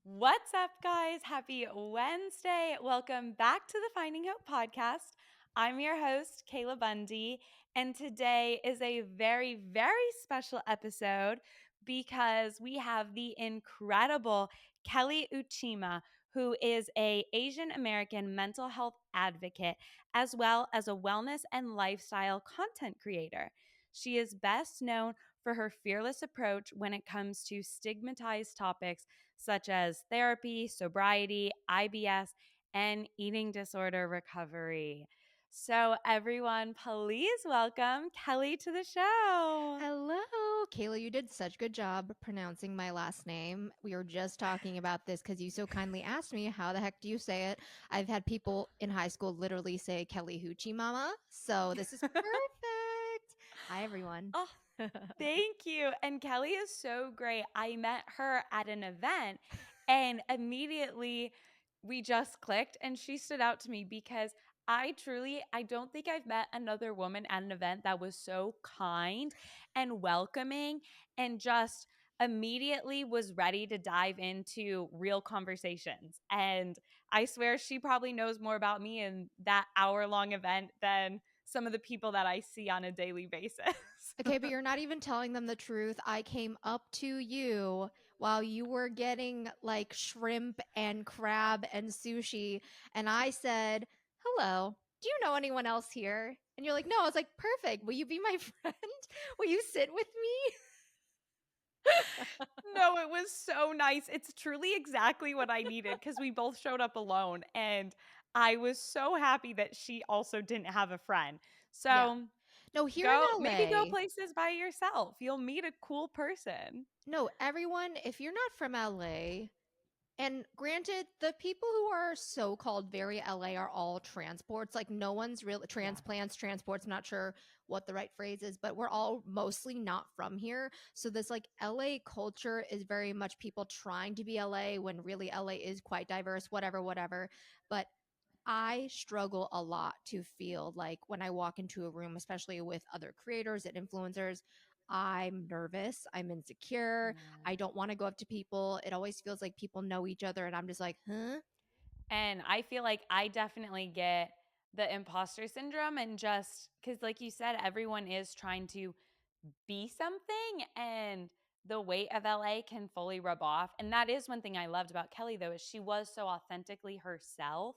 What's up, guys? Happy Wednesday. Welcome back to the Finding Hope podcast. I'm your host, Kayla Bundy, and today is a very, very special episode because we have the incredible Kelly Uchima, who is a Asian American mental health advocate as well as a wellness and lifestyle content creator. She is best known for her fearless approach when it comes to stigmatized topics such as therapy, sobriety, IBS, and eating disorder recovery. So, everyone, please welcome Kelly to the show. Hello, Kayla. You did such good job pronouncing my last name. We were just talking about this because you so kindly asked me, how the heck do you say it? I've had people in high school literally say Kelly Hoochie Mama. So this is perfect. Hi, everyone. Oh, thank you. And Kelly is so great. I met her at an event and immediately we just clicked and she stood out to me because I don't think I've met another woman at an event that was so kind and welcoming and just immediately was ready to dive into real conversations. And I swear she probably knows more about me in that hour-long event than some of the people that I see on a daily basis. Okay, but you're not even telling them the truth. I came up to you while you were getting like shrimp and crab and sushi, and I said, "Hello, do you know anyone else here?" And you're like, "No." I was like, "Perfect. Will you be my friend? Will you sit with me?" No, it was so nice. It's truly exactly what I needed because we both showed up alone. And I was so happy that she also didn't have a friend. Yeah. So No, here in maybe go LA, places by yourself. You'll meet a cool person. no, everyone, if you're not from LA, and granted, the people who are so-called very LA are all transports. Like no one's real Yeah. transplants, transports. I'm not sure what the right phrase is, but we're all mostly not from here. So this like LA culture is very much people trying to be LA when really LA is quite diverse, whatever, whatever. But I struggle a lot to feel like when I walk into a room, especially with other creators and influencers, I'm nervous, I'm insecure, I Yeah. don't want to go up to people. It always feels like people know each other, and I'm just like, huh? And I feel like I definitely get the imposter syndrome and just because, like you said, everyone is trying to be something and the weight of LA can fully rub off. And that is one thing I loved about Kelly though is she was so authentically herself.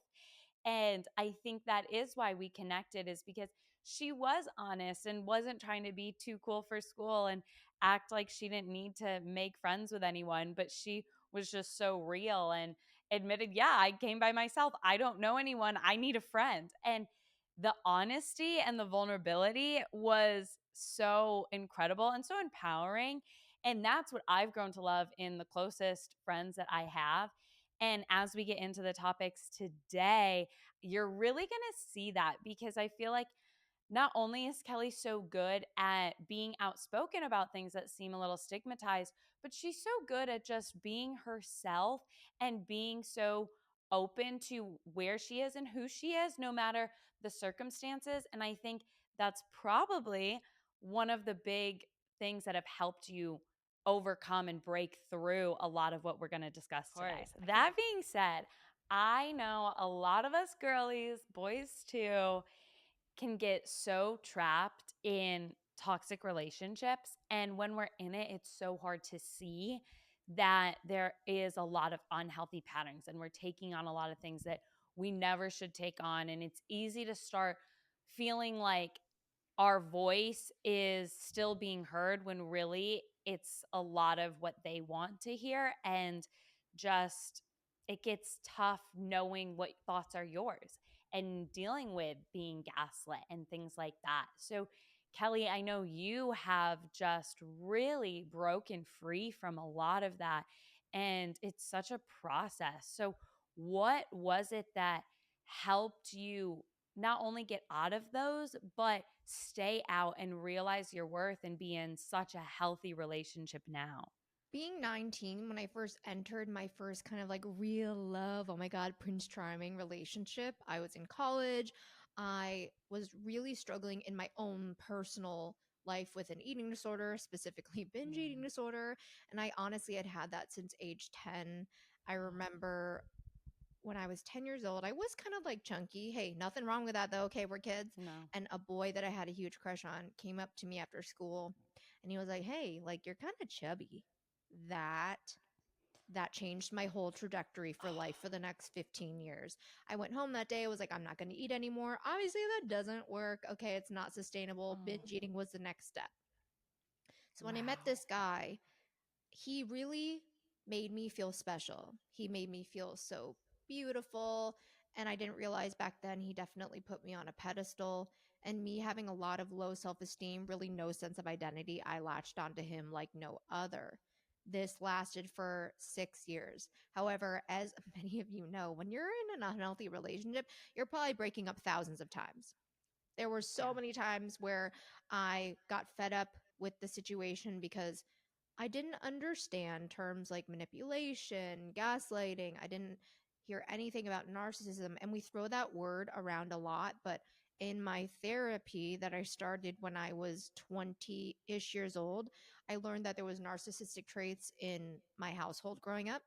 And I think that is why we connected is because she was honest and wasn't trying to be too cool for school and act like she didn't need to make friends with anyone, but she was just so real and admitted, yeah, I came by myself. I don't know anyone. I need a friend. And the honesty and the vulnerability was so incredible and so empowering. And that's what I've grown to love in the closest friends that I have. And as we get into the topics today, you're really going to see that because I feel like not only is Kelly so good at being outspoken about things that seem a little stigmatized, but she's so good at just being herself and being so open to where she is and who she is, no matter the circumstances. And I think that's probably one of the big things that have helped you overcome and break through a lot of what we're going to discuss Of today. course. I can That being said, I know a lot of us girlies, boys too, can get so trapped in toxic relationships. And when we're in it, it's so hard to see that there is a lot of unhealthy patterns and we're taking on a lot of things that we never should take on. And it's easy to start feeling like our voice is still being heard when really it's a lot of what they want to hear. And just it gets tough knowing what thoughts are yours and dealing with being gaslit and things like that. So, Kelly, I know you have just really broken free from a lot of that. And it's such a process. So, what was it that helped you not only get out of those, but stay out and realize your worth and be in such a healthy relationship now? being 19 when I first entered my first kind of like real love, oh my God, Prince Charming relationship. I was in college. I was really struggling in my own personal life with an eating disorder, specifically binge eating Yeah. disorder. And I honestly had had that since age 10. I remember when I was 10 years old, I was kind of like chunky. Hey, nothing wrong with that though. Okay, we're kids. No. And a boy that I had a huge crush on came up to me after school and he was like, "Hey, like you're kind of chubby." That that changed my whole trajectory for life for the next 15 years. I went home that day, I was like, I'm not going to eat anymore. Obviously, that doesn't work. Okay, it's not sustainable. Oh, Binge eating was the next step. So when I met wow. this guy, he really made me feel special. He made me feel so beautiful. And I didn't realize back then he definitely put me on a pedestal. And me having a lot of low self esteem, really no sense of identity, I latched onto him like no other. This lasted for 6 years. However, as many of you know, when you're in an unhealthy relationship, you're probably breaking up thousands of times. There were Yeah. so many times where I got fed up with the situation because I didn't understand terms like manipulation, gaslighting. I didn't hear anything about narcissism. And we throw that word around a lot. But in my therapy that I started when I was 20-ish years old, I learned that there was narcissistic traits in my household growing up.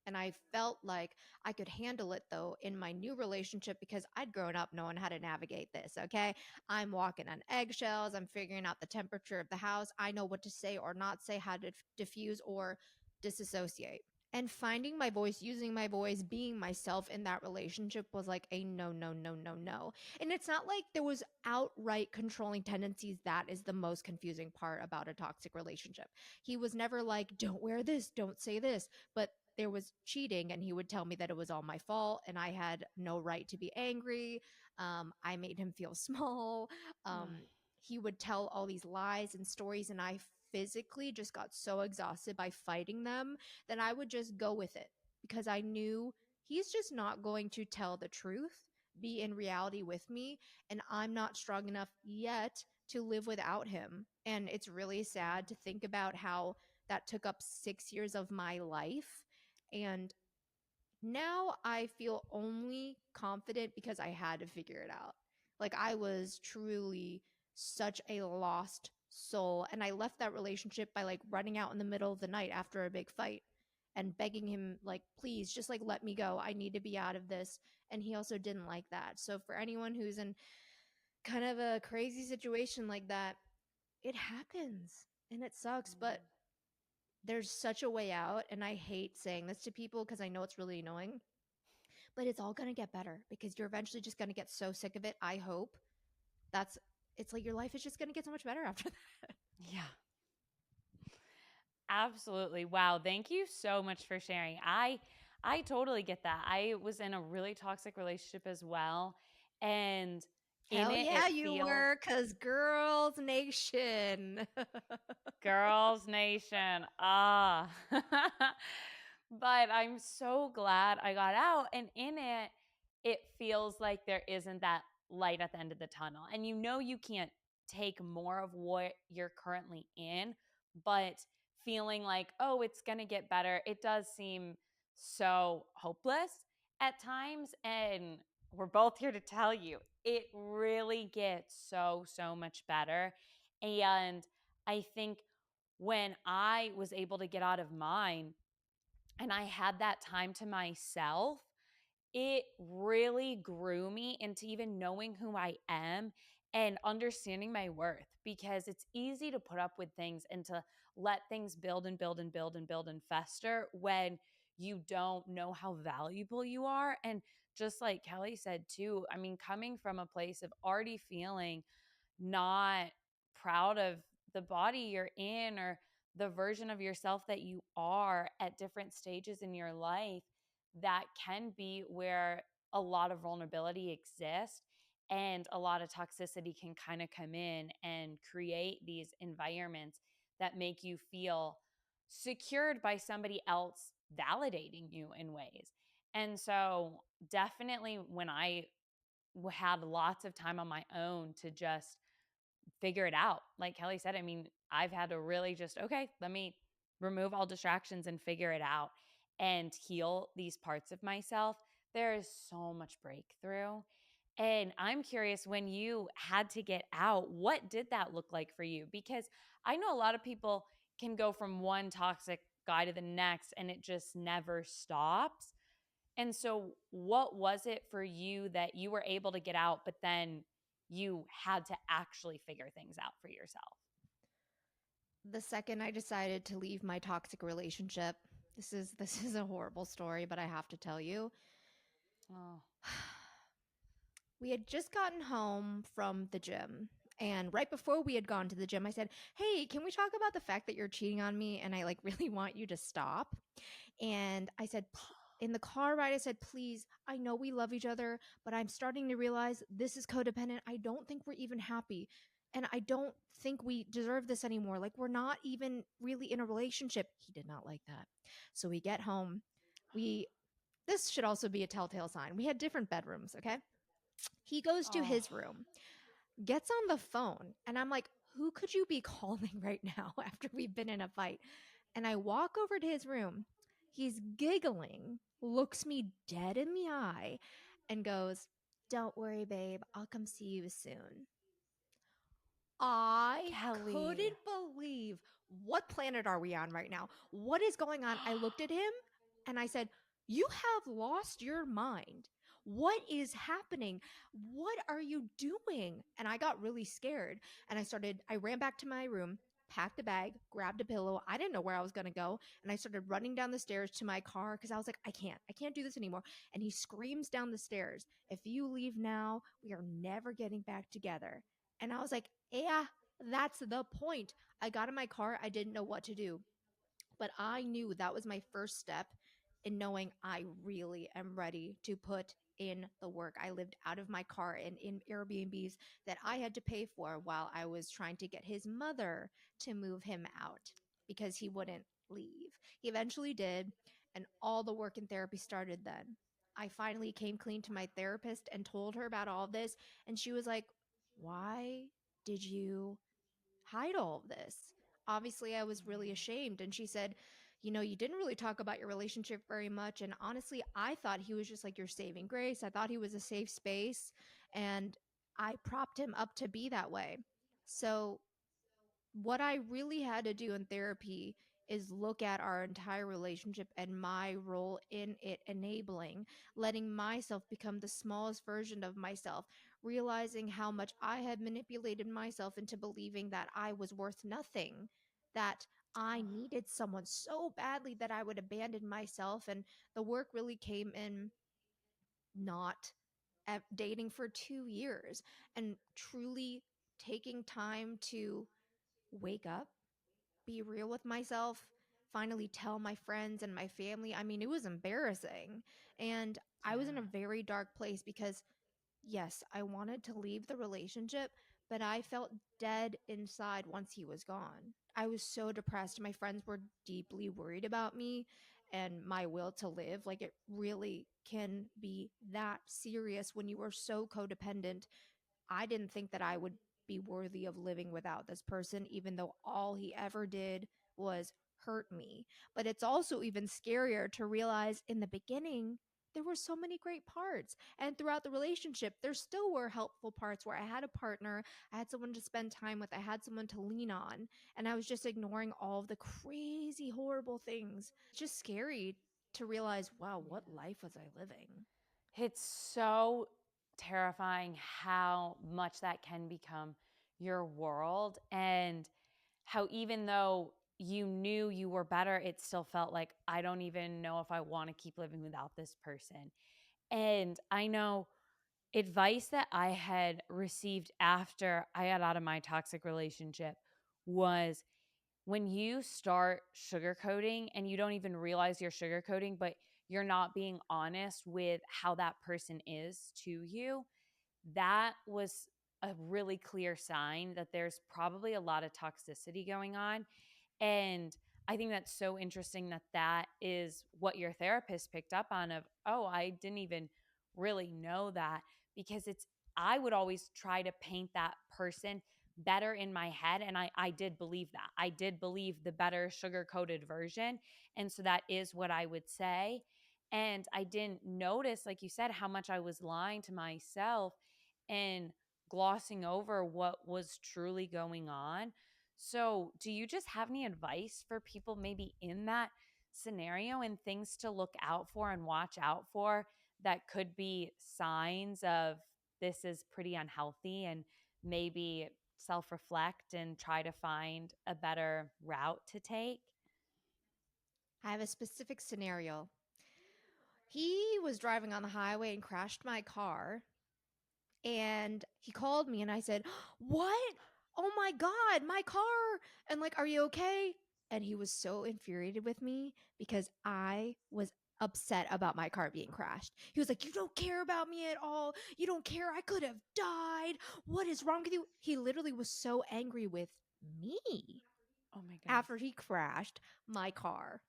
And I felt like I could handle it though in my new relationship because I'd grown up knowing how to navigate this. Okay. I'm walking on eggshells. I'm figuring out the temperature of the house. I know what to say or not say, how to diffuse or disassociate. And finding my voice, using my voice, being myself in that relationship was like a no, no, no, no, no. And it's not like there was outright controlling tendencies. That is the most confusing part about a toxic relationship. He was never like, don't wear this, don't say this, but there was cheating and he would tell me that it was all my fault and I had no right to be angry. I made him feel small. Mm, He would tell all these lies and stories and I physically just got so exhausted by fighting them that I would just go with it because I knew he's just not going to tell the truth, be in reality with me, and I'm not strong enough yet to live without him. And it's really sad to think about how that took up 6 years of my life. And now I feel only confident because I had to figure it out. Like I was truly such a lost soul. And I left that relationship by like running out in the middle of the night after a big fight and begging him, like, please just like let me go. I need to be out of this. And he also didn't like that. So for anyone who's in kind of a crazy situation like that, it happens and it sucks. But mm, there's such a way out. And I hate saying this to people because I know it's really annoying, but it's all going to get better because you're eventually just going to get so sick of it. I hope that's it's like your life is just going to get so much better after that. yeah. Absolutely. Wow. Thank you so much for sharing. I totally get that. I was in a really toxic relationship as well. And in Hell it, yeah, it you feels were, because girls nation. girls nation. Ah. But I'm so glad I got out. And in it, it feels like there isn't that light at the end of the tunnel. And you know, you can't take more of what you're currently in, but feeling like, oh, it's going to get better, it does seem so hopeless at times. And we're both here to tell you it really gets so, so much better. And I think when I was able to get out of mine and I had that time to myself, it really grew me into even knowing who I am and understanding my worth, because it's easy to put up with things and to let things build and build and build and build and fester when you don't know how valuable you are. And just like Kelly said too, I mean, coming from a place of already feeling not proud of the body you're in or the version of yourself that you are at different stages in your life, that can be where a lot of vulnerability exists and a lot of toxicity can kind of come in and create these environments that make you feel secured by somebody else validating you in ways. And so, definitely, when I had lots of time on my own to just figure it out. Like Kelly said, I mean, I've had to really just, okay, let me remove all distractions and figure it out and heal these parts of myself. There is so much breakthrough. And I'm curious, when you had to get out, what did that look like for you? Because I know a lot of people can go from one toxic guy to the next, and it just never stops. And so, what was it for you that you were able to get out, but then you had to actually figure things out for yourself? The second I decided to leave my toxic relationship, this is a horrible story, but I have to tell you. Oh, We had just gotten home from the gym. And right before we had gone to the gym, I said, "Hey, can we talk about the fact that you're cheating on me and I like really want you to stop?" And I said, in the car ride, I said, "Please, I know we love each other, but I'm starting to realize this is codependent. I don't think we're even happy. And I don't think we deserve this anymore. Like, we're not even really in a relationship." He did not like that. So we get home. We, this should also be a telltale sign. We had different bedrooms, okay? He goes to oh, his room, gets on the phone, and I'm like, "Who could you be calling right now after we've been in a fight?" And I walk over to his room. He's giggling, looks me dead in the eye, and goes, "Don't worry, babe. I'll come see you soon." I Kelly. couldn't believe, what planet are we on right now? What is going on? I looked at him and I said, "You have lost your mind. What is happening? What are you doing?" And I got really scared and I ran back to my room, packed a bag, grabbed a pillow. I didn't know where I was going to go. And I started running down the stairs to my car because I was like, I can't do this anymore. And he screams down the stairs, "If you leave now, we are never getting back together." And I was like, "Yeah, that's the point." I got in my car. I didn't know what to do, but I knew that was my first step in knowing I really am ready to put in the work. I lived out of my car and in Airbnbs that I had to pay for while I was trying to get his mother to move him out because he wouldn't leave. He eventually did, and all the work in therapy started then. I finally came clean to my therapist and told her about all of this, and she was like, "Why did you hide all of this?" Obviously, I was really ashamed. And she said, "You didn't really talk about your relationship very much. And honestly, I thought he was just like your saving grace. I thought he was a safe space. And I propped him up to be that way." So what I really had to do in therapy is look at our entire relationship and my role in it enabling, letting myself become the smallest version of myself, realizing how much I had manipulated myself into believing that I was worth nothing, that I needed someone so badly that I would abandon myself. And the work really came in not dating for 2 years and truly taking time to wake up, be real with myself, finally tell my friends and my family. I mean, it was embarrassing. And I was in a Yeah. very dark place because, yes, I wanted to leave the relationship, but I felt dead inside once he was gone. I was so depressed. My friends were deeply worried about me and my will to live. Like, it really can be that serious when you are so codependent. I didn't think that I would be worthy of living without this person, even though all he ever did was hurt me. But it's also even scarier to realize in the beginning, there were so many great parts. And throughout the relationship, there still were helpful parts where I had a partner, I had someone to spend time with, I had someone to lean on, and I was just ignoring all of the crazy, horrible things. It's just scary to realize, wow, what life was I living? It's so terrifying how much that can become your world, and how even though you knew you were better, it still felt like, I don't even know if I want to keep living without this person. And I know advice that I had received after I got out of my toxic relationship was, when you start sugarcoating and you don't even realize you're sugarcoating, but you're not being honest with how that person is to you, that was a really clear sign that there's probably a lot of toxicity going on. And I think that's so interesting that that is what your therapist picked up on, of, oh, I didn't even really know that, because it's, I would always try to paint that person better in my head. And I did believe that. I did believe the better sugar coated version. And so that is what I would say. And I didn't notice, like you said, how much I was lying to myself and glossing over what was truly going on. So, do you just have any advice for people maybe in that scenario and things to look out for and watch out for that could be signs of this is pretty unhealthy, and maybe self reflect and try to find a better route to take? I have a specific scenario. He was driving on the highway and crashed my car. And he called me and I said, "What? Oh my God, my car." And like, "Are you okay?" And he was so infuriated with me because I was upset about my car being crashed. He was like, "You don't care about me at all. You don't care. I could have died. What is wrong with you?" He literally was so angry with me Oh my goodness. after he crashed my car.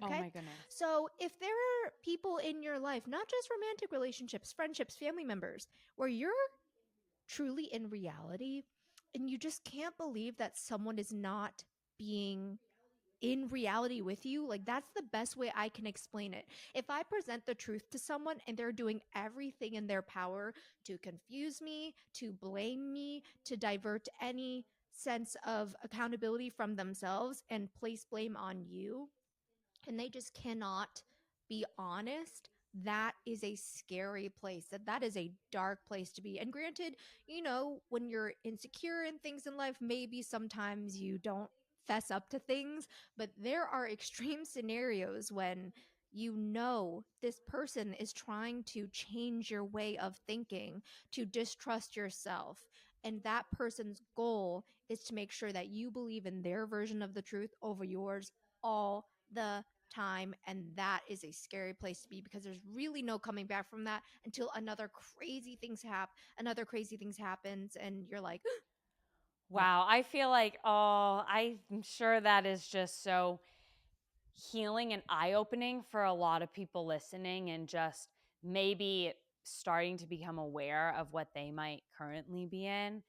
Oh Okay. my goodness. So if there are people in your life, not just romantic relationships, friendships, family members, where you're truly in reality and you just can't believe that someone is not being in reality with you, like that's the best way I can explain it. If I present the truth to someone and they're doing everything in their power to confuse me, to blame me, to divert any sense of accountability from themselves and place blame on you, and they just cannot be honest, that is a scary place. That is a dark place to be. And granted, when you're insecure in things in life, maybe sometimes you don't fess up to things, but there are extreme scenarios when this person is trying to change your way of thinking, to distrust yourself, and that person's goal is to make sure that you believe in their version of the truth over yours all the time. And that is a scary place to be because there's really no coming back from that until another crazy things happens and you're like, yeah. Wow. I feel like, oh, I'm sure that is just so healing and eye opening for a lot of people listening, and just maybe starting to become aware of what they might currently be in.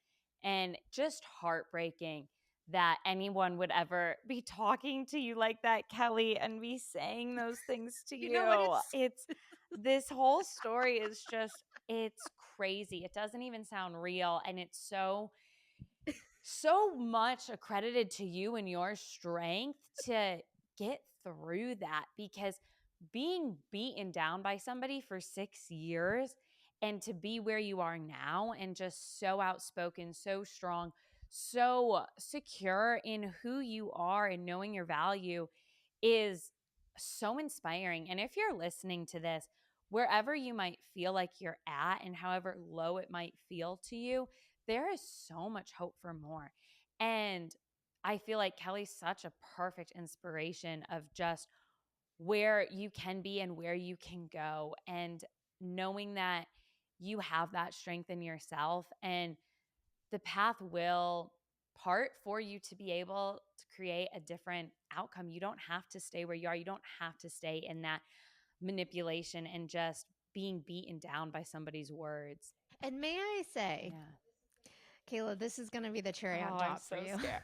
And just heartbreaking that anyone would ever be talking to you like that, Kelly, and be saying those things to You know what you. it's It's this whole story is just, it's crazy. It doesn't even sound real. And it's so much accredited to you and your strength to get through that, because being beaten down by somebody for 6 years and to be where you are now and just so outspoken, so strong, so secure in who you are and knowing your value is so inspiring. And if you're listening to this, wherever you might feel like you're at and however low it might feel to you, there is so much hope for more. And I feel like Kelly's such a perfect inspiration of just where you can be and where you can go, and knowing that you have that strength in yourself, and the path will part for you to be able to create a different outcome. You don't have to stay where you are. You don't have to stay in that manipulation and just being beaten down by somebody's words. and may I say, Yeah. Kayla, this is going to be the cherry Oh, on I'm top for so you. scared.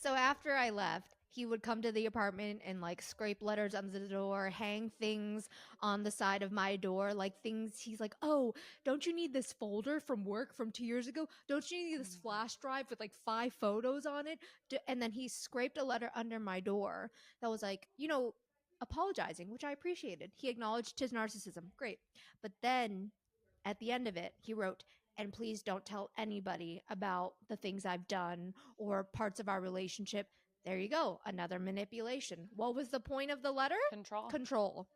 So after I left, he would come to the apartment and like scrape letters under the door, hang things on the side of my door, like things. He's like, "Oh, don't you need this folder from work from 2 years ago? Don't you need Oh this my God. flash drive with like 5 photos on it?" And then he scraped a letter under my door that was like, apologizing, which I appreciated. He acknowledged his narcissism. Great. But then at the end of it, he wrote, "And please don't tell anybody about the things I've done or parts of our relationship." There you go. Another manipulation. What was the point of the letter? Control. Control.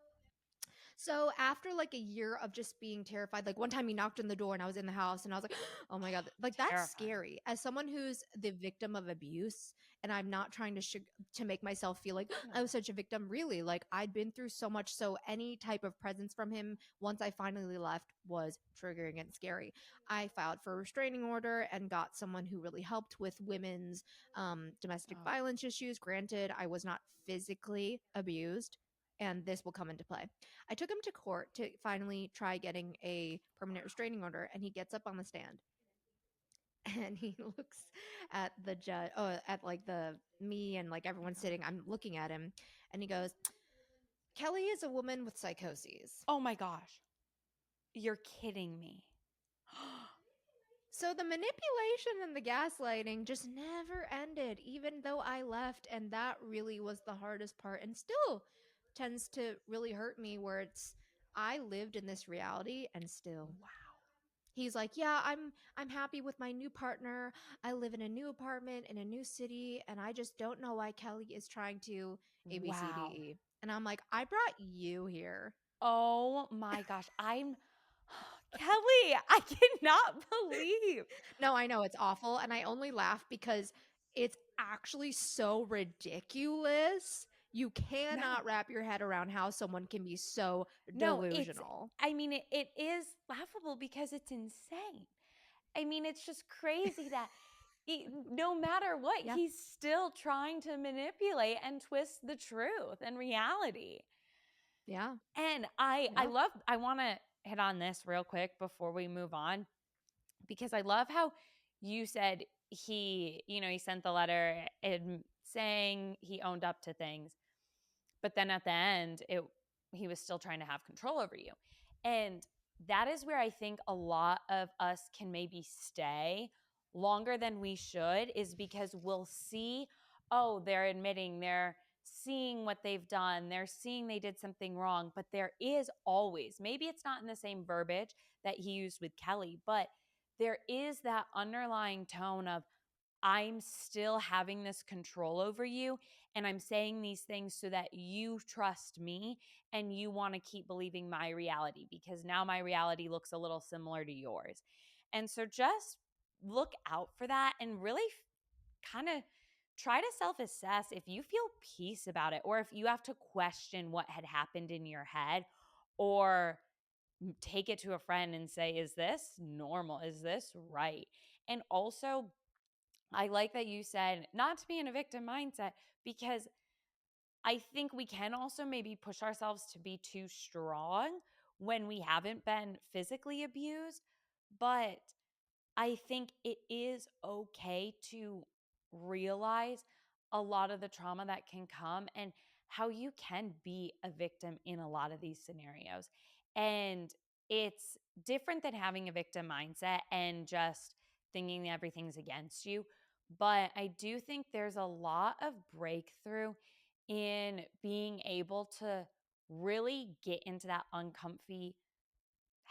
So after like a year of just being terrified, like one time he knocked on the door and I was in the house and I was like, oh my God, like that's Terrifying. scary. As someone who's the victim of abuse, and I'm not trying to make myself feel like No. I was such a victim, really. Like I'd been through so much. So any type of presence from him once I finally left was triggering and scary. I filed for a restraining order and got someone who really helped with women's domestic Oh, violence issues. Granted, I was not physically abused, and this will come into play. I took him to court to finally try getting a permanent restraining order, and he gets up on the stand and he looks at the judge, at like the me and like oh my everyone God. sitting. I'm looking at him, and he goes, "Kelly is a woman with psychoses." Oh my gosh. You're kidding me. So the manipulation and the gaslighting just never ended, even though I left. And that really was the hardest part and still tends to really hurt me, where it's, I lived in this reality and still Wow. he's like, "Yeah, I'm happy with my new partner. I live in a new apartment in a new city, and I just don't know why Kelly is trying to Wow. ABCDE." And I'm like, "I brought you here." Oh my gosh. I'm Kelly, I cannot believe. No, I know it's awful, and I only laugh because it's actually so ridiculous. You No. cannot wrap your head around how someone can be so No, it's delusional. I mean, it is laughable because it's insane. I mean, it's just crazy that no matter what, Yeah, he's still trying to manipulate and twist the truth and reality. yeah, And I yeah. love I want to hit on this real quick before we move on because I love how you said he sent the letter and saying he owned up to things. But then at the end, he was still trying to have control over you. And that is where I think a lot of us can maybe stay longer than we should, is because we'll see, oh, they're admitting, they're seeing what they've done, they're seeing they did something wrong. But there is always, maybe it's not in the same verbiage that he used with Kelly, but there is that underlying tone of, I'm still having this control over you. And I'm saying these things so that you trust me and you want to keep believing my reality because now my reality looks a little similar to yours. And so just look out for that and really kind of try to self assess if you feel peace about it or if you have to question what had happened in your head or take it to a friend and say, is this normal? Is this right? And also, I like that you said not to be in a victim mindset because I think we can also maybe push ourselves to be too strong when we haven't been physically abused. But I think it is okay to realize a lot of the trauma that can come and how you can be a victim in a lot of these scenarios. And it's different than having a victim mindset and just thinking everything's against you. But I do think there's a lot of breakthrough in being able to really get into that uncomfy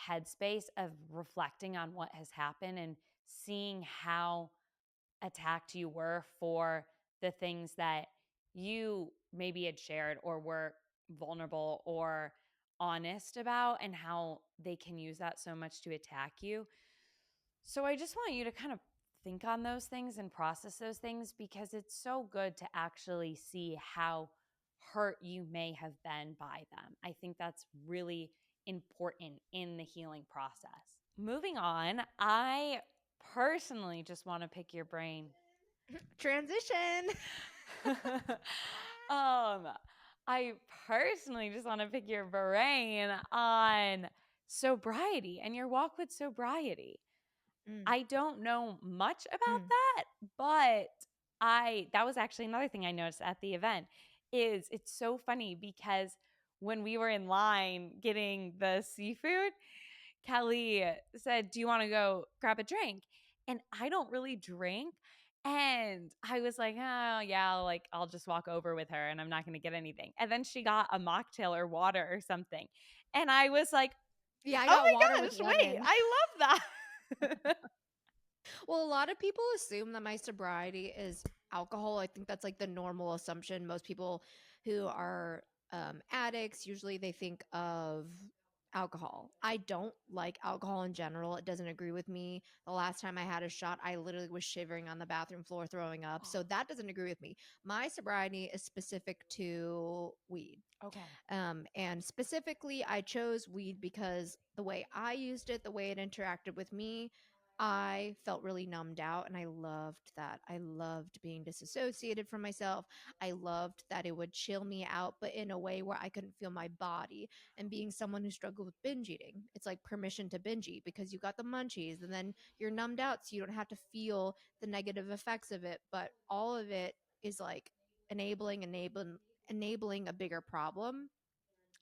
headspace of reflecting on what has happened and seeing how attacked you were for the things that you maybe had shared or were vulnerable or honest about and how they can use that so much to attack you. So I just want you to kind of think on those things and process those things because it's so good to actually see how hurt you may have been by them. I think that's really important in the healing process. Moving on, I personally just want to pick your brain. Transition. um, I personally just want to pick your brain on sobriety and your walk with sobriety. Mm, I don't know much about mm. that, but I that was actually another thing I noticed at the event is it's so funny because when we were in line getting the seafood, Kelly said, "Do you want to go grab a drink?" And I don't really drink. And I was like, oh, yeah, like I'll just walk over with her and I'm not going to get anything. And then she got a mocktail or water or something. And I was like, Yeah, I oh got water my with gosh, wait, lemon. I love that. Well, a lot of people assume that my sobriety is alcohol. I think that's like the normal assumption. Most people who are addicts, usually they think of alcohol. I don't like alcohol in general. It doesn't agree with me. The last time I had a shot, I literally was shivering on the bathroom floor, throwing up. So that doesn't agree with me. My sobriety is specific to weed. Okay. And specifically, I chose weed because the way I used it, the way it interacted with me, I felt really numbed out. And I loved that. I loved being disassociated from myself. I loved that it would chill me out, but in a way where I couldn't feel my body. And being someone who struggled with binge eating, it's like permission to binge eat because you got the munchies and then you're numbed out. So you don't have to feel the negative effects of it. But all of it is like enabling a bigger problem.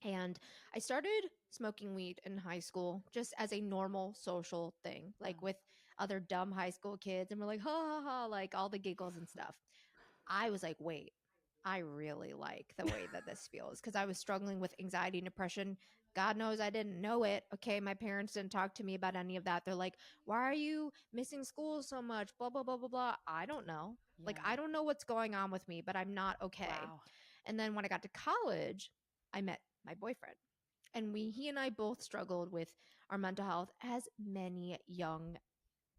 And I started smoking weed in high school just as a normal social thing. Yeah. Like with other dumb high school kids, and we're like, ha ha ha, like all the giggles and stuff. I was like, wait, I really like the way that this feels because I was struggling with anxiety and depression. God knows I didn't know it. Okay. My parents didn't talk to me about any of that. They're like, why are you missing school so much? Blah, blah, blah, blah, blah. I don't know. Like, Yeah. I don't know what's going on with me, but I'm not okay. Wow. And then when I got to college, I met my boyfriend. And he and I both struggled with our mental health as many young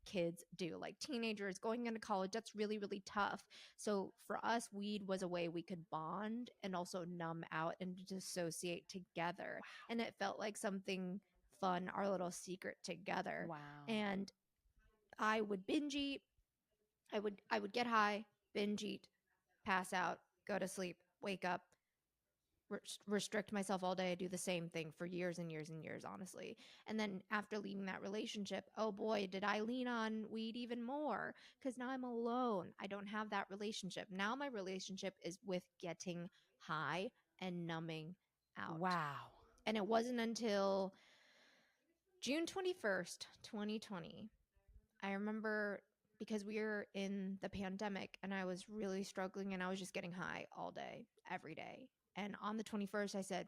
kids do, like teenagers going into college. That's really, really tough. So for us, weed was a way we could bond and also numb out and dissociate together. And it felt like something fun, our little secret together. Wow. And I would binge eat. I would get high, binge eat, pass out, go to sleep, wake up, restrict myself all day, do the same thing for years and years and years, honestly. And then after leaving that relationship, oh boy, did I lean on weed even more because now I'm alone. I don't have that relationship. Now my relationship is with getting high and numbing out. Wow. And it wasn't until June 21st, 2020, I remember because we were in the pandemic and I was really struggling and I was just getting high all day, every day. And on the 21st, I said,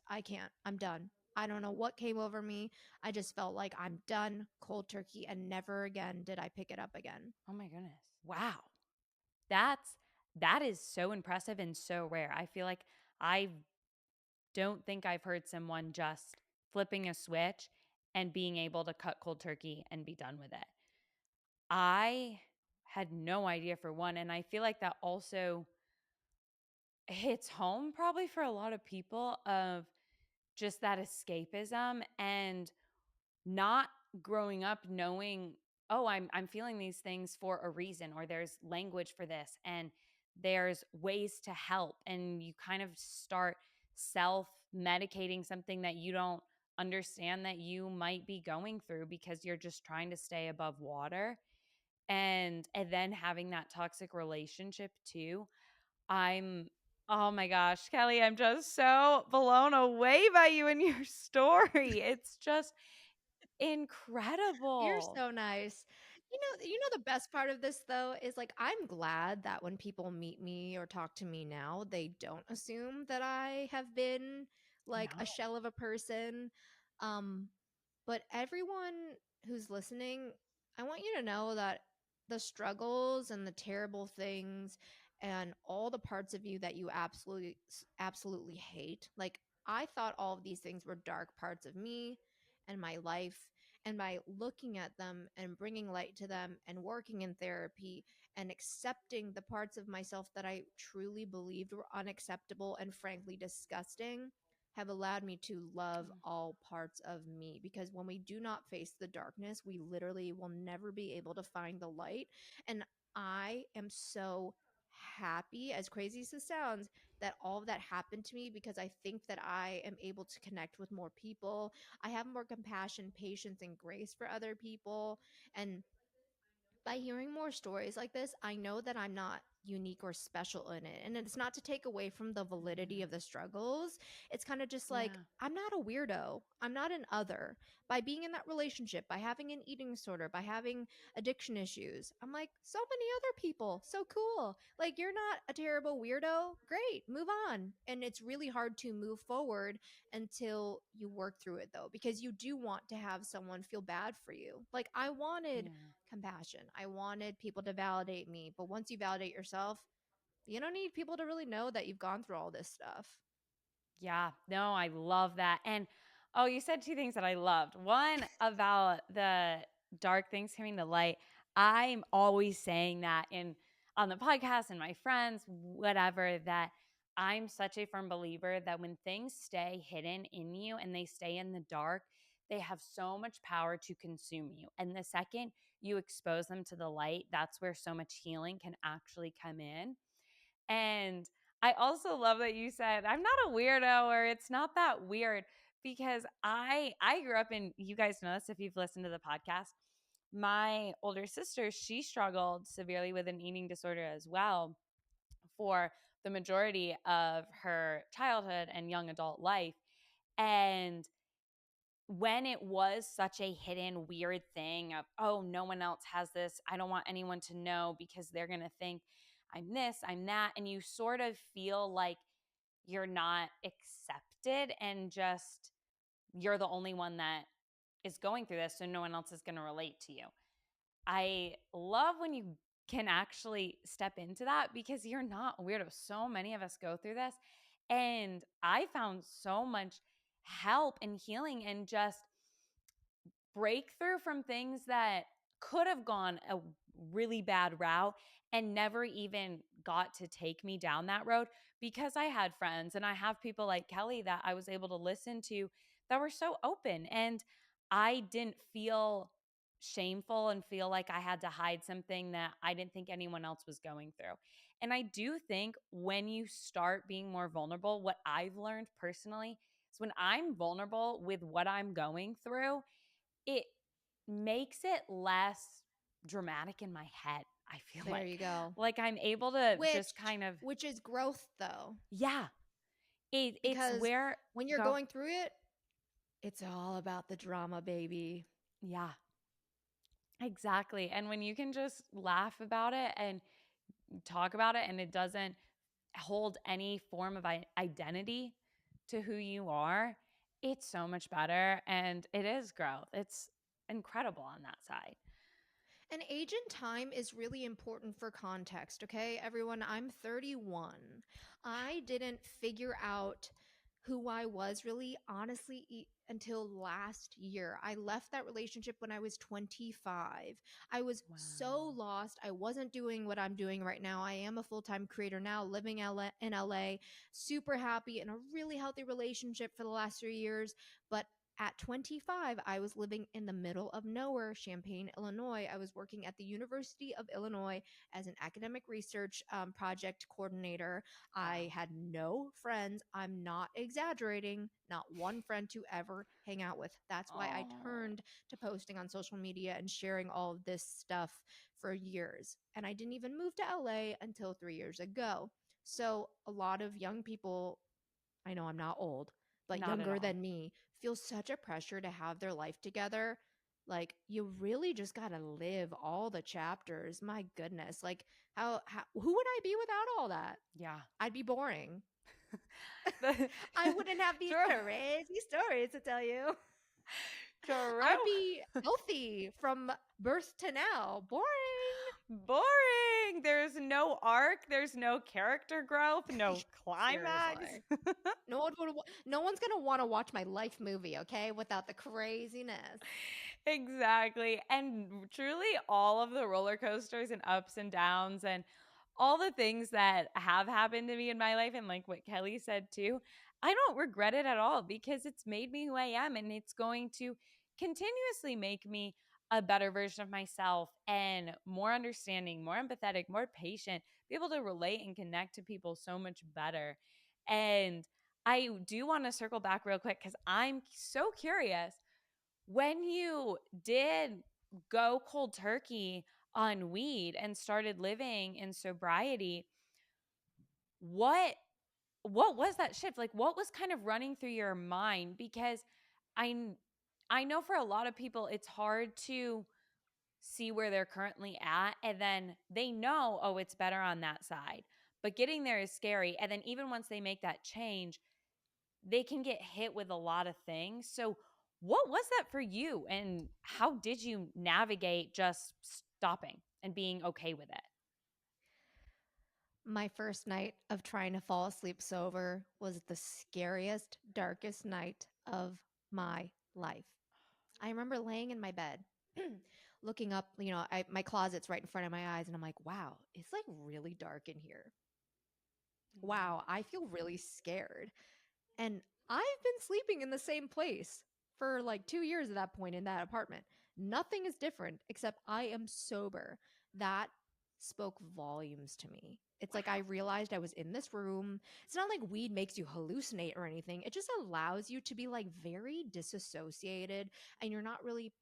I can't. I'm done. I don't know what came over me. I just felt like I'm done, cold turkey, and never again did I pick it up again. Oh my goodness. Wow. That's that is so impressive and so rare. I feel like I don't think I've heard someone just flipping a switch and being able to cut cold turkey and be done with it. I had no idea for one, and I feel like that also hits home probably for a lot of people of just that escapism and not growing up knowing, oh, I'm feeling these things for a reason, or there's language for this, and there's ways to help, and you kind of start self medicating something that you don't understand that you might be going through because you're just trying to stay above water. And then having that toxic relationship too. I'm Oh my gosh, Kelly, I'm just so blown away by you and your story. It's just You're incredible. so nice. You know the best part of this though is like I'm glad that when people meet me or talk to me now, they don't assume that I have been like a No. shell of a person. Um but everyone who's listening, I want you to know that the struggles and the terrible things and all the parts of you that you absolutely hate. Like I thought all of these things were dark parts of me and my life, and by looking at them and bringing light to them and working in therapy and accepting the parts of myself that I truly believed were unacceptable and frankly disgusting have allowed me to love Mm, all parts of me, because when we do not face the darkness, we literally will never be able to find the light. And I am so happy, as crazy as this sounds, that all of that happened to me because I think that I am able to connect with more people. I have more compassion, patience, and grace for other people. And by hearing more stories like this, I know that I'm not unique or special in it. And it's not to take away from the validity of the struggles. It's kind of just yeah. like, Yeah. I'm not a weirdo. I'm not an other. By being in that relationship, by having an eating disorder, by having addiction issues, I'm like, so many other people. So cool. Like, you're not a terrible weirdo. Great. Move on. And it's really hard to move forward until you work through it, though, because you do want to have someone feel bad for you. Like, I wanted Yeah. compassion. I wanted people to validate me. But once you validate yourself, you don't need people to really know that you've gone through all this stuff. Yeah, no, I love that. And oh, you said two things that I loved. One about the dark things coming to light. I'm always saying that in on the podcast and my friends, whatever, that I'm such a firm believer that when things stay hidden in you and they stay in the dark, they have so much power to consume you. And the second you expose them to the light, that's where so much healing can actually come in. And I also love that you said, I'm not a weirdo or it's not that weird because I grew up in, you guys know this if you've listened to the podcast. My older sister, she struggled severely with an eating disorder as well for the majority of her childhood and young adult life. And when it was such a hidden weird thing of, oh, no one else has this, I don't want anyone to know because they're going to think I'm this, I'm that, and you sort of feel like you're not accepted and just you're the only one that is going through this, so no one else is going to relate to you. I love when you can actually step into that because you're not a weirdo. So many of us go through this. And I found so much help and healing and just breakthrough from things that could have gone a really bad route and never even got to take me down that road because I had friends and I have people like Kelly that I was able to listen to that were so open, and I didn't feel shameful and feel like I had to hide something that I didn't think anyone else was going through. And I do think when you start being more vulnerable, what I've learned personally is when I'm vulnerable with what I'm going through, it makes it less dramatic in my head, I feel There you go. like I'm able to Which just kind of, which is growth though, yeah, it's because where when you're go going through it, it's all about the drama, baby. yeah, exactly. And when you can just laugh about it and talk about it and it doesn't hold any form of identity to who you are, it's so much better and it is growth. It's incredible on that side. And age and time is really important for context, okay? Everyone, I'm 31. I didn't figure out who I was really honestly until last year. I left that relationship when I was 25. I was so Wow. lost. I wasn't doing what I'm doing right now. I am a full-time creator now, living in LA, super happy in a really healthy relationship for the last 3 years, but at 25, I was living in the middle of nowhere, Champaign, Illinois. I was working at the University of Illinois as an academic research project coordinator. I Wow. had no friends. I'm not exaggerating, not one friend to ever hang out with. That's why I Oh, turned to posting on social media and sharing all of this stuff for years. And I didn't even move to LA until 3 years ago. So a lot of young people, I know I'm not old, but not at younger all. than me, feel such a pressure to have their life together. Like you really just got to live all the chapters. My goodness. Like how who would I be without all that? Yeah. I'd be boring. The- I wouldn't have these True. crazy stories to tell you. True. I'd be healthy from birth to now. Boring. Boring. There's no arc. There's no character growth. No climax. Seriously. No one's going to want to watch my life movie, okay, without the craziness. Exactly. And truly, all of the roller coasters and ups and downs and all the things that have happened to me in my life, and like what Kelly said too, I don't regret it at all because it's made me who I am and it's going to continuously make me a better version of myself and more understanding, more empathetic, more patient, be able to relate and connect to people so much better. And I do want to circle back real quick because I'm so curious when you did go cold turkey on weed and started living in sobriety, what what was that shift? Like what was kind of running through your mind? Because I I know for a lot of people it's hard to see where they're currently at and then they know, oh, it's better on that side. But getting there is scary. And then even once they make that change, they can get hit with a lot of things. So, what was that for you? And how did you navigate just stopping and being okay with it? My first night of trying to fall asleep sober was the scariest, darkest night of my life. I remember laying in my bed, looking up, my closet's right in front of my eyes, and I'm like, wow, it's like really dark in here. Wow, I feel really scared. And I've been sleeping in the same place for like 2 years at that point in that apartment. Nothing is different except I am sober. That spoke volumes to me. It's like I Wow. realized I was in this room. It's not like weed makes you hallucinate or anything. It just allows you to be like very disassociated and you're not really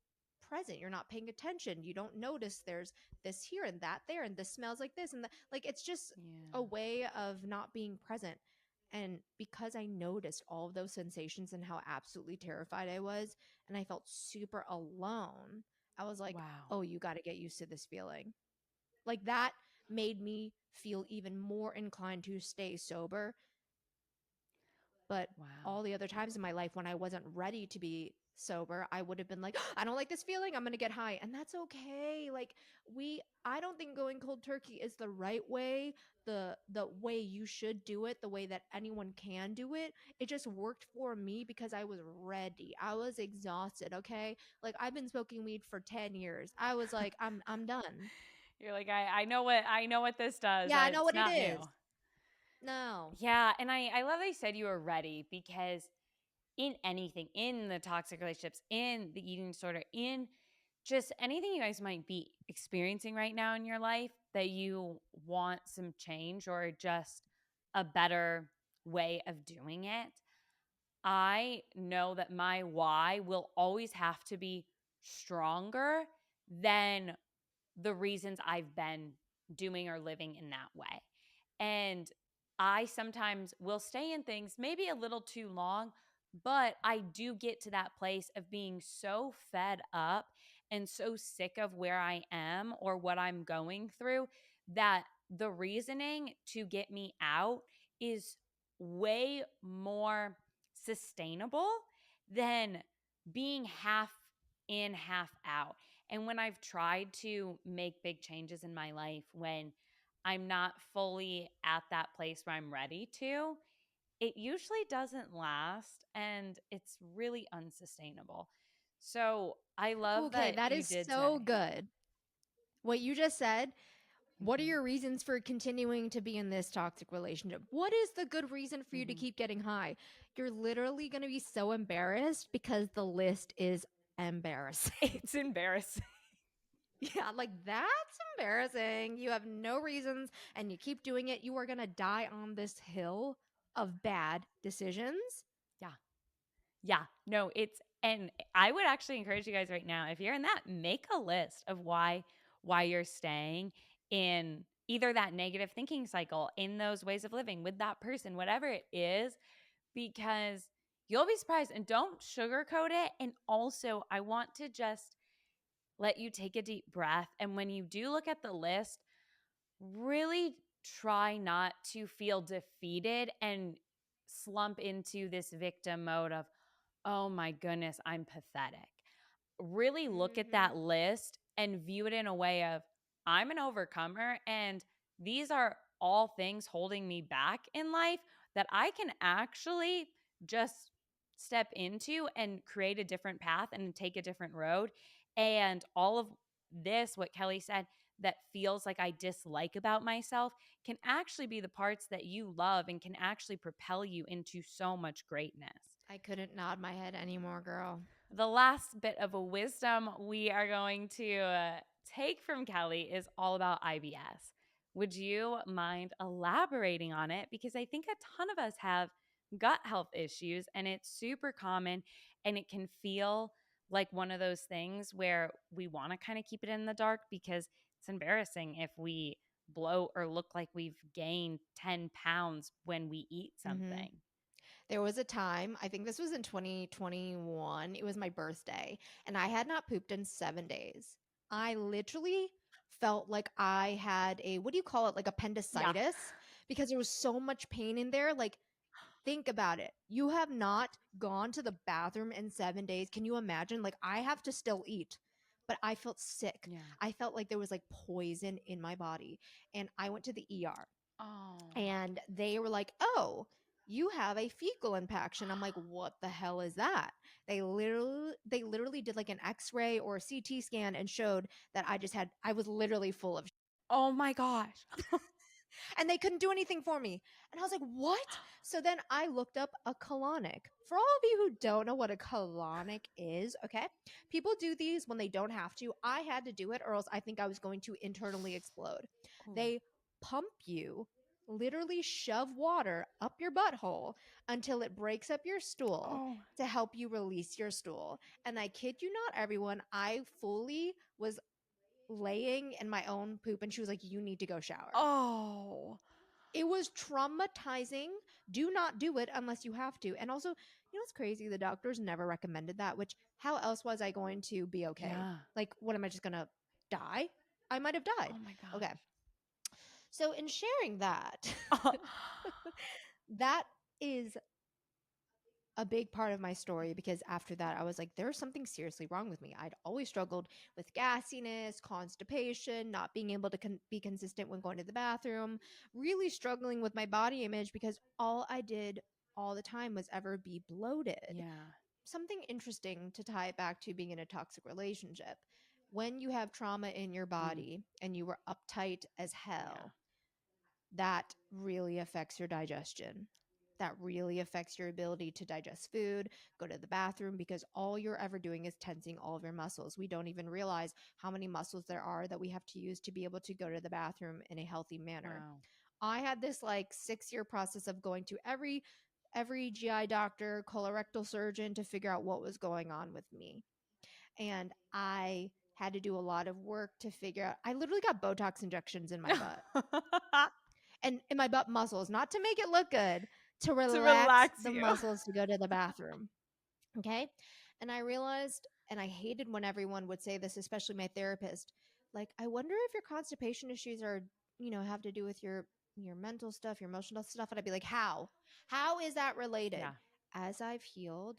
present. You're not paying attention. You don't notice there's this here and that there and this smells like this and that. Like it's just a Yeah. way of not being present. And because I noticed all of those sensations and how absolutely terrified I was, and I felt super alone, I was like, Wow. oh, you got to get used to this feeling. Like that made me feel even more inclined to stay sober. But Wow. all the other times in my life when I wasn't ready to be sober, I would have been like, I don't like this feeling. I'm going to get high. And that's okay. Like I don't think going cold turkey is the right way, the way you should do it, the way that anyone can do it. It just worked for me because I was ready. I was exhausted, okay? Like I've been smoking weed for 10 years. I was like, I'm done. You're like, I know what this does. Yeah, I know It's what it not is. new. No. Yeah, and I love that you said you were ready because in anything, in the toxic relationships, in the eating disorder, in just anything you guys might be experiencing right now in your life that you want some change or just a better way of doing it, I know that my why will always have to be stronger than the reasons I've been doing or living in that way. And I sometimes will stay in things maybe a little too long, but I do get to that place of being so fed up and so sick of where I am or what I'm going through that the reasoning to get me out is way more sustainable than being half in, half out. And when I've tried to make big changes in my life, when I'm not fully at that place where I'm ready to, it usually doesn't last and it's really unsustainable. So I love Okay, that that you is did so say, good. What you just said, what are mhm, your reasons for continuing to be in this toxic relationship? What is the good reason for you to mhm. keep getting high? You're literally going to be so embarrassed because the list is embarrassing. It's embarrassing. Yeah, like that's embarrassing. You have no reasons and you keep doing it. You are going to die on this hill of bad decisions. Yeah. Yeah, no, and I would actually encourage you guys right now, if you're in that, make a list of why you're staying in either that negative thinking cycle, in those ways of living with that person, whatever it is, because you'll be surprised and don't sugarcoat it. And also, I want to just let you take a deep breath. And when you do look at the list, really try not to feel defeated and slump into this victim mode of, oh my goodness, I'm pathetic. Really look at Mhm. that list and view it in a way of, I'm an overcomer and these are all things holding me back in life that I can actually just step into and create a different path and take a different road. And all of this, what Kelly said, that feels like I dislike about myself can actually be the parts that you love and can actually propel you into so much greatness. I couldn't nod my head anymore, girl. The last bit of a wisdom we are going to take from Kelly is all about IBS. Would you mind elaborating on it? Because I think a ton of us have gut health issues and it's super common and it can feel like one of those things where we want to kind of keep it in the dark because it's embarrassing if we bloat or look like we've gained 10 pounds when we eat Mhm. something. There was a time, I think this was in 2021, it was my birthday, and I had not pooped in 7 days. I literally felt like I had a, what do you call it, like Yeah. appendicitis, because there was so much pain in there. Like, think about it. You have not gone to the bathroom in 7 days. Can you imagine? Like, I have to still eat, but I felt sick. Yeah. I felt like there was like poison in my body, and I went to the ER Oh. and they were like, "Oh, you have a fecal impaction." I'm like, "What the hell is that?" They literally did like an X-ray or a CT scan and showed that I was literally full of Oh my gosh. and they couldn't do anything for me. And I was like, "What?" So then I looked up a colonic. For all of you who don't know what a colonic is, okay? People do these when they don't have to. I had to do it or else I think I was going to internally explode. Ooh. They pump you, literally shove water up your butthole until it breaks up your stool Oh. to help you release your stool. And I kid you not, everyone, I fully was laying in my own poop and she was like, "You need to go shower." Oh. It was traumatizing Do not do it unless you have to. And also, what's crazy? The doctors never recommended that, which how else was I going to be okay? Yeah. Like, what am I just going to die? I might have died. Oh my Okay. gosh. So, in sharing that, that is a big part of my story because after that, I was like, there's something seriously wrong with me. I'd always struggled with gassiness, constipation, not being able to be consistent when going to the bathroom, really struggling with my body image because all I did all the time was ever be bloated. Yeah. Something interesting to tie it back to being in a toxic relationship. When you have trauma in your Mm, body and you were uptight as yeah. hell, that really affects your digestion. That really affects your ability to digest food, go to the bathroom, because all you're ever doing is tensing all of your muscles. We don't even realize how many muscles there are that we have to use to be able to go to the bathroom in a healthy manner. Wow. I had this like 6-year process of going to every GI doctor, colorectal surgeon to figure out what was going on with me. And I had to do a lot of work to figure out. I literally got Botox injections in my butt and in my butt muscles, not to make it look good, to To relax relax the you. muscles to go to the bathroom. Okay. And I realized, and I hated when everyone would say this, especially my therapist, like, I wonder if your constipation issues are, have to do with your mental stuff, your emotional stuff. And I'd be like, how? How is that related? Yeah. As I've healed,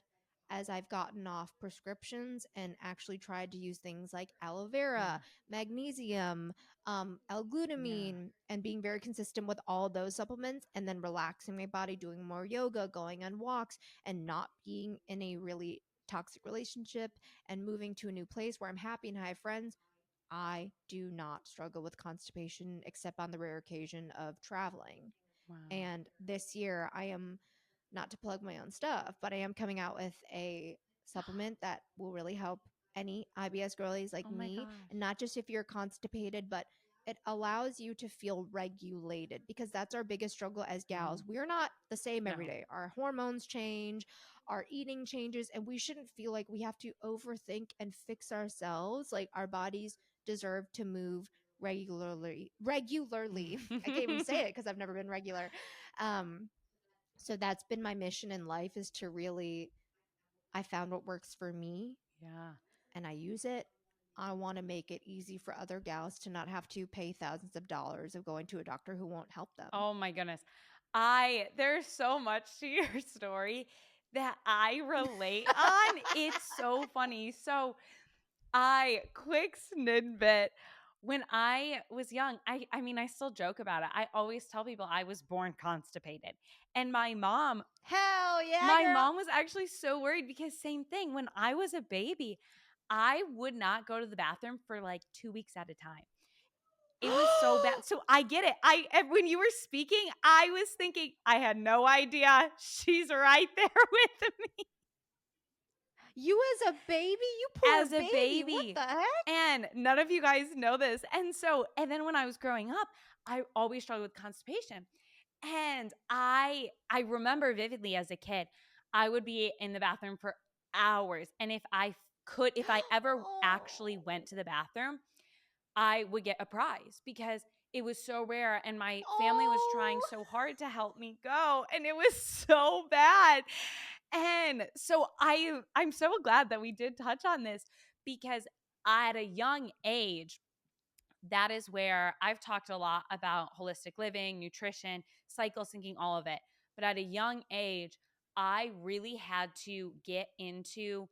as I've gotten off prescriptions and actually tried to use things like aloe vera, Yeah. magnesium, Yeah. L-glutamine, and being very consistent with all those supplements, and then relaxing my body, doing more yoga, going on walks, and not being in a really toxic relationship and moving to a new place where I'm happy and I have friends, I do not struggle with constipation except on the rare occasion of traveling. Wow. And this year, I am, not to plug my own stuff, but I am coming out with a supplement that will really help any IBS girlies like Oh my me. gosh. And not just if you're constipated, but it allows you to feel regulated because that's our biggest struggle as Hmm. gals. We're not the same every No. day. Our hormones change, our eating changes, and we shouldn't feel like we have to overthink and fix ourselves. Like our bodies deserve to move regularly. I can't even say it because I've never been regular. um so that's been my mission in life, is to really, I found what works for me Yeah. and I use it. I want to make it easy for other gals to not have to pay thousands of dollars of going to a doctor who won't help them. Oh my goodness. There's so much to your story that I relate on. It's so funny. So, quick snippet. When I was young, I mean, I still joke about it. I always tell people I was born constipated. And Hell yeah, my girl. mom was actually so worried because same thing, when I was a baby, I would not go to the bathroom for like 2 weeks at a time. It was so bad. So I get it. When you were speaking, I was thinking, I had no idea. She's right there with me You as a baby, you poor as a baby. What baby. the heck? And none of you guys know this. And then when I was growing up, I always struggled with constipation. And I remember vividly as a kid, I would be in the bathroom for hours. And if I ever actually Oh. went to the bathroom, I would get a prize because it was so rare and my family was trying Oh. so hard to help me go and it was so bad. And so I'm so glad that we did touch on this because at a young age, that is where I've talked a lot about holistic living, nutrition, cycle syncing, all of it. But at a young age, I really had to get into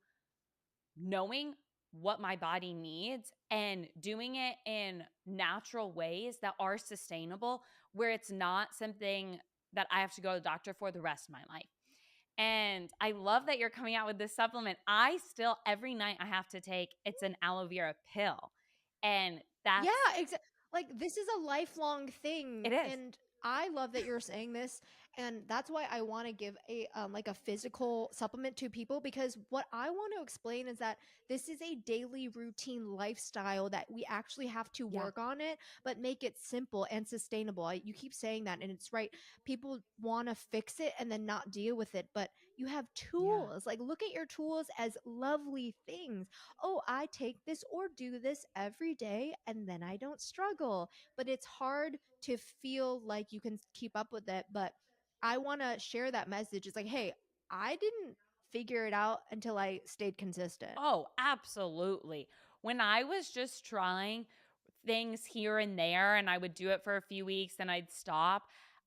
knowing what my body needs and doing it in natural ways that are sustainable, where it's not something that I have to go to the doctor for the rest of my life. And I love that you're coming out with this supplement. I still, every night, I have to take, it's an aloe vera pill. And Yeah, that's, like this is a lifelong thing, it is. and I love that you're saying this, and that's why I want to give a like a physical supplement to people, because what I want to explain is that this is a daily routine lifestyle that we actually have to Yeah. work on it, but make it simple and sustainable. You keep saying that, and it's right. People want to fix it and then not deal with it, but you have Yeah. tools. Like look at your tools as lovely things. Oh, I take this or do this every day and then I don't struggle. But it's hard to feel like you can keep up with it. But I want to share that message. It's like, hey, I didn't figure it out until I stayed consistent. Oh, absolutely. When I was just trying things here and there and I would do it for a few weeks, then I'd stop,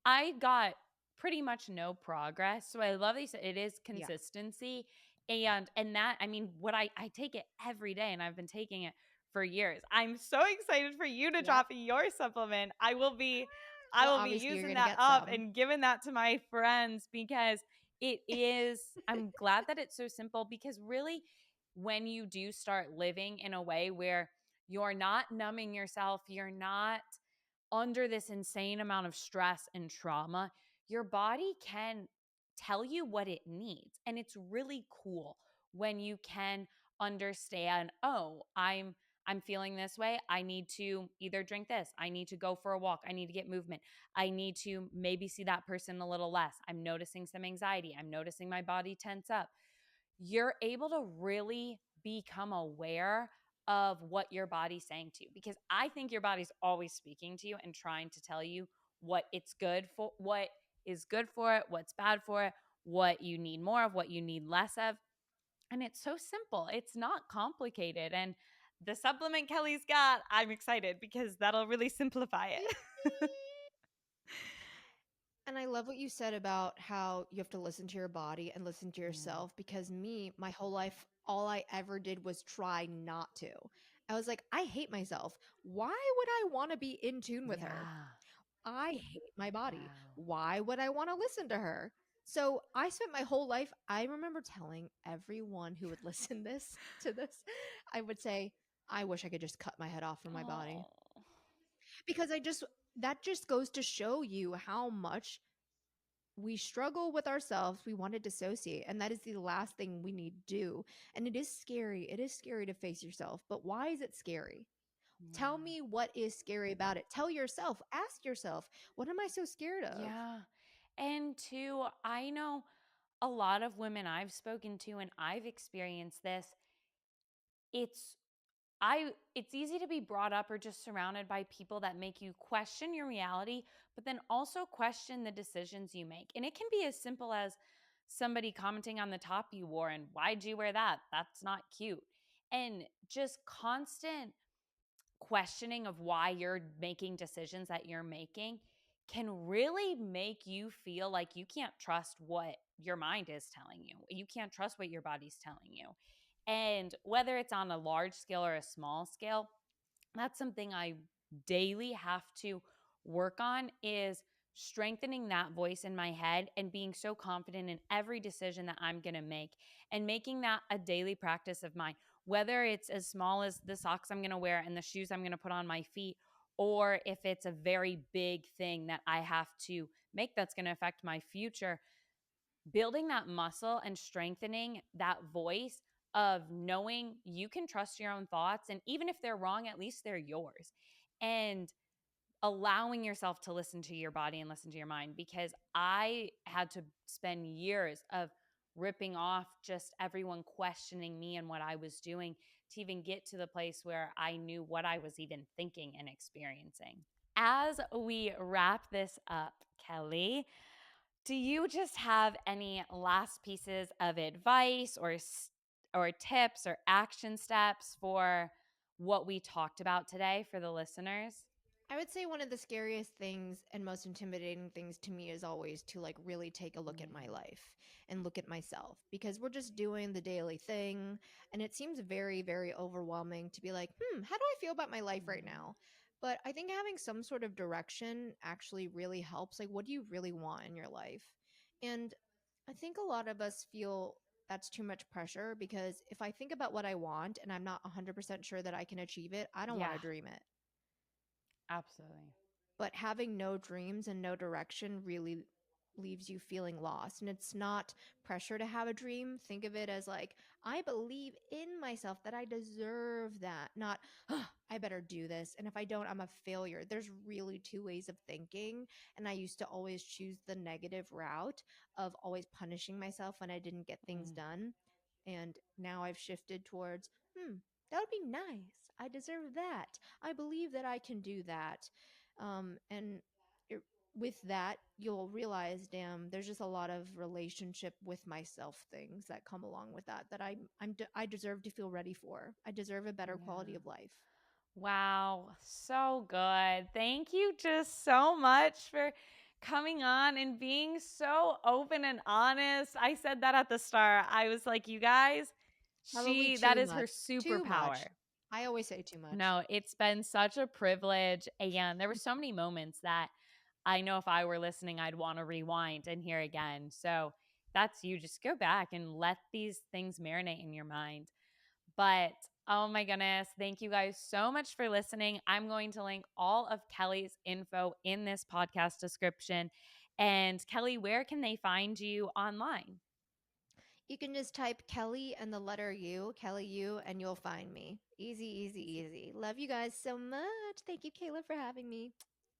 I got pretty much no progress. So I love that you said it is Yeah. consistency. And that, I mean, what I take it every day and I've been taking it for years. I'm so excited for you to Yep. drop your supplement. I Well, will be obviously, you're using going to that get up some. and giving that to my friends because it is, I'm glad that it's so simple because really when you do start living in a way where you're not numbing yourself, you're not under this insane amount of stress and trauma, your body can tell you what it needs. And it's really cool when you can understand, oh, I'm feeling this way. I need to either drink this. I need to go for a walk. I need to get movement. I need to maybe see that person a little less. I'm noticing some anxiety. I'm noticing my body tense up. You're able to really become aware of what your body's saying to you because I think your body's always speaking to you and trying to tell you what it's good for, what is good for it, what's bad for it, what you need more of, what you need less of. And it's so simple. It's not complicated. And the supplement Kelly's got, I'm excited because that'll really simplify it. And I love what you said about how you have to listen to your body and listen to Mm. yourself because me, my whole life, all I ever did was try not to. I was like, I hate myself. Why would I want to be in tune with her? Yeah. I hate my body. Wow. Why would I want to listen to her? So I spent my whole life, I remember telling everyone who would listen this to this, I would say, I wish I could just cut my head off from my body. Oh. Because that just goes to show you how much we struggle with ourselves. We want to dissociate, and that is the last thing we need to do. And it is scary. It is scary to face yourself. But why is it scary? Tell Yeah. me what is scary about it. Tell yourself, ask yourself, what am I so scared of? Yeah. And two, I know a lot of women I've spoken to and I've experienced this. It's it's easy to be brought up or just surrounded by people that make you question your reality, but then also question the decisions you make. And it can be as simple as somebody commenting on the top you wore and why'd you wear that? That's not cute. And just constant questioning of why you're making decisions that you're making can really make you feel like you can't trust what your mind is telling you. You can't trust what your body's telling you. And whether it's on a large scale or a small scale, that's something I daily have to work on is strengthening that voice in my head and being so confident in every decision that I'm going to make and making that a daily practice of mine, whether it's as small as the socks I'm going to wear and the shoes I'm going to put on my feet, or if it's a very big thing that I have to make that's going to affect my future. Building that muscle and strengthening that voice of knowing you can trust your own thoughts. And even if they're wrong, at least they're yours. And allowing yourself to listen to your body and listen to your mind, because I had to spend years of ripping off just everyone questioning me and what I was doing to even get to the place where I knew what I was even thinking and experiencing. As we wrap this up, Kelly, do you just have any last pieces of advice or tips or action steps for what we talked about today for the listeners? I would say one of the scariest things and most intimidating things to me is always to like really take a look at my Mm, life and look at myself because we're just doing the daily thing and it seems very very overwhelming to be like, how do I feel about my life right mm, now? But I think having some sort of direction actually really helps. Like, what do you really want in your life? And I think a lot of us feel that's too much pressure because if I think about what I want and I'm not 100% sure that I can achieve it, I don't want yeah, to dream it. absolutely. But having no dreams and no direction really leaves you feeling lost. And it's not pressure to have a dream. Think of it as like, I believe in myself that I deserve that, not, I better do this. And if I don't, I'm a failure. There's really two ways of thinking. And I used to always choose the negative route of always punishing myself when I didn't get things Mm, done. And now I've shifted towards, that would be nice. I deserve that. I believe that I can do that. And it with that, you'll realize, damn, there's just a lot of relationship with myself things that come along with that that I deserve to feel ready for. I deserve a better quality Yeah. of life. Wow, so good. Thank you just so much for coming on and being so open and honest. I said that at the start. I was like, you guys, Probably that too is her much. Too superpower. much. I always say too much. No, it's been such a privilege. Again, there were so many moments that I know if I were listening, I'd want to rewind and hear again. So that's you. Just go back and let these things marinate in your mind. But oh my goodness, thank you guys so much for listening. I'm going to link all of Kelly's info in this podcast description. And Kelly, where can they find you online? You can just type Kelly and the letter U, Kelly U, and you'll find me. Easy, easy, easy. Love you guys so much. Thank you, Kayla, for having me.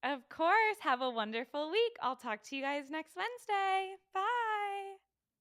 Of course. Have a wonderful week. I'll talk to you guys next Wednesday. Bye.